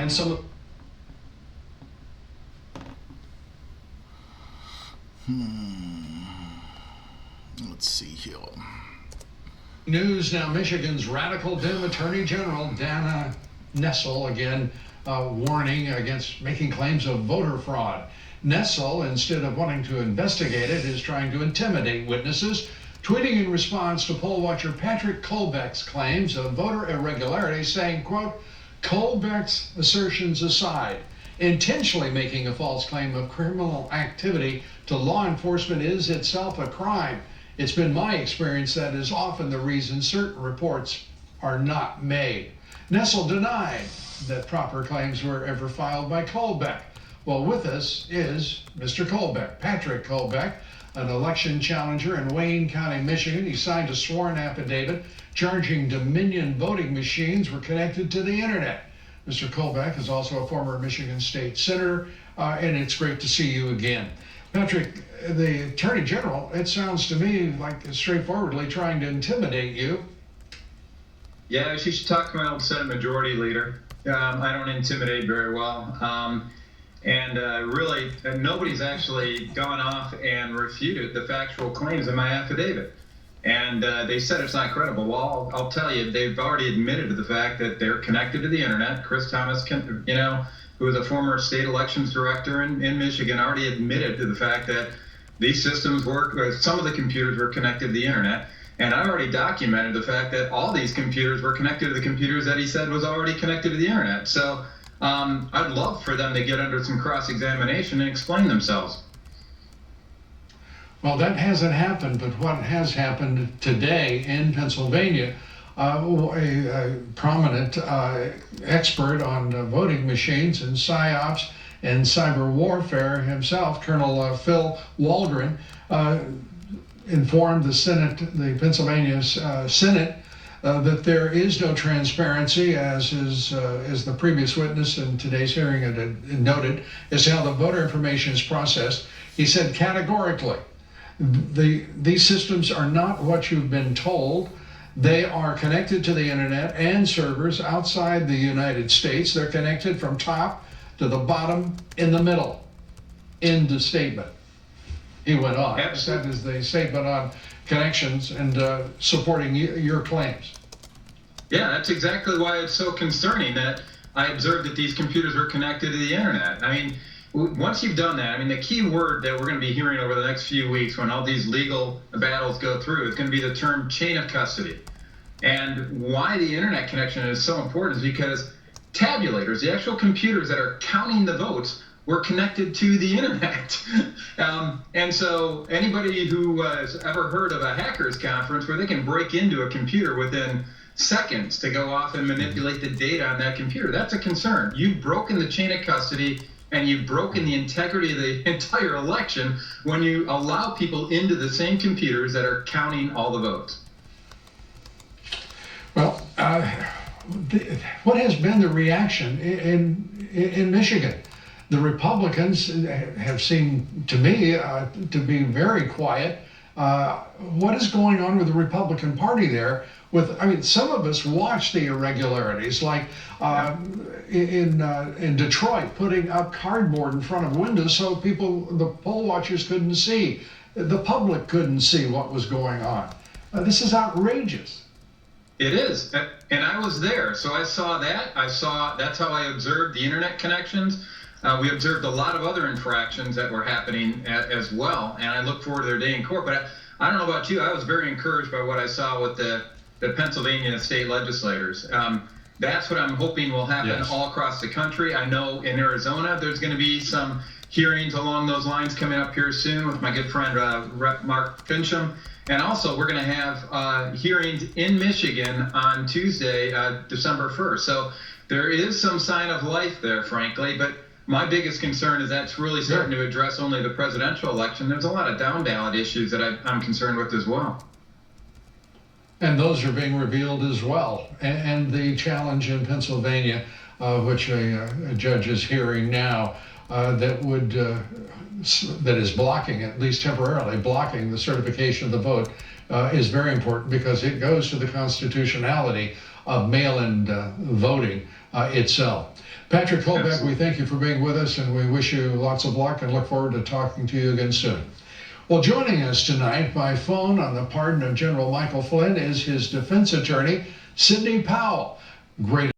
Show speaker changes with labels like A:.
A: and some.
B: Let's see here.
C: News now, Michigan's radical dim Attorney General Dana Nessel again warning against making claims of voter fraud. Nessel, instead of wanting to investigate it, is trying to intimidate witnesses, tweeting in response to poll watcher Patrick Colbeck's claims of voter irregularities, saying, quote, Colbeck's assertions aside, intentionally making a false claim of criminal activity to law enforcement is itself a crime. It's been my experience that is often the reason certain reports are not made. Nessel denied that proper claims were ever filed by Colbeck. Well, with us is Mr. Colbeck, Patrick Colbeck, an election challenger in Wayne County, Michigan. He signed a sworn affidavit charging Dominion voting machines were connected to the internet. Mr. Colbeck is also a former Michigan State Senator, and it's great to see you again. Patrick, the Attorney General, it sounds to me like straightforwardly trying to intimidate you.
D: Yeah, she should talk to my old Senate Majority Leader. I don't intimidate very well. Really, nobody's actually gone off and refuted the factual claims in my affidavit. And they said it's not credible. Well, I'll tell you, they've already admitted to the fact that they're connected to the internet. Chris Thomas, who was a former state elections director in Michigan, already admitted to the fact that these systems work, some of the computers were connected to the internet. And I already documented the fact that all these computers were connected to the computers that he said was already connected to the internet. So I'd love for them to get under some cross-examination and explain themselves.
C: Well, that hasn't happened, but what has happened today in Pennsylvania, a prominent expert on voting machines and PSYOPs and cyber warfare himself, Colonel Phil Waldron, informed the Senate, the Pennsylvania Senate, that there is no transparency, as the previous witness in today's hearing had noted, as to how the voter information is processed. He said categorically, these systems are not what you've been told. They are connected to the internet and servers outside the United States. They're connected from top to the bottom in the middle. End of statement. He went on.
D: Absolutely.
C: That is the statement on connections and supporting your claims.
D: Yeah, that's exactly why it's so concerning that I observed that these computers were connected to the internet. I mean, once you've done that, I mean, the key word that we're going to be hearing over the next few weeks when all these legal battles go through is going to be the term chain of custody. And why the internet connection is so important is because tabulators, the actual computers that are counting the votes, were connected to the internet. And so anybody who has ever heard of a hackers conference where they can break into a computer within seconds to go off and manipulate the data on that computer, that's a concern. You've broken the chain of custody and you've broken the integrity of the entire election when you allow people into the same computers that are counting all the votes.
C: Well, what has been the reaction in Michigan? The Republicans have seemed to me to be very quiet. What is going on with the Republican Party there? Some of us watched the irregularities, like in Detroit, putting up cardboard in front of windows so the poll watchers couldn't see, the public couldn't see what was going on. This is outrageous.
D: It is, and I was there, so I saw that. That's how I observed the internet connections. We observed a lot of other infractions that were happening as well, and I look forward to their day in court. But I don't know about you, I was very encouraged by what I saw with the Pennsylvania state legislators. That's what I'm hoping will happen all across the country. I know in Arizona there's going to be some hearings along those lines coming up here soon with my good friend Rep. Mark Fincham. And also we're going to have hearings in Michigan on Tuesday, December 1st. So there is some sign of life there, frankly, but my biggest concern is that's really starting to address only the presidential election. There's a lot of down ballot issues that I'm concerned with as well.
C: And those are being revealed as well. And the challenge in Pennsylvania, which a judge is hearing now, that is blocking, at least temporarily, blocking the certification of the vote, is very important because it goes to the constitutionality of mail-in voting. itself. Patrick Colbeck, we thank you for being with us, and we wish you lots of luck and look forward to talking to you again soon. Well, joining us tonight by phone on the pardon of General Michael Flynn is his defense attorney, Sidney Powell. Great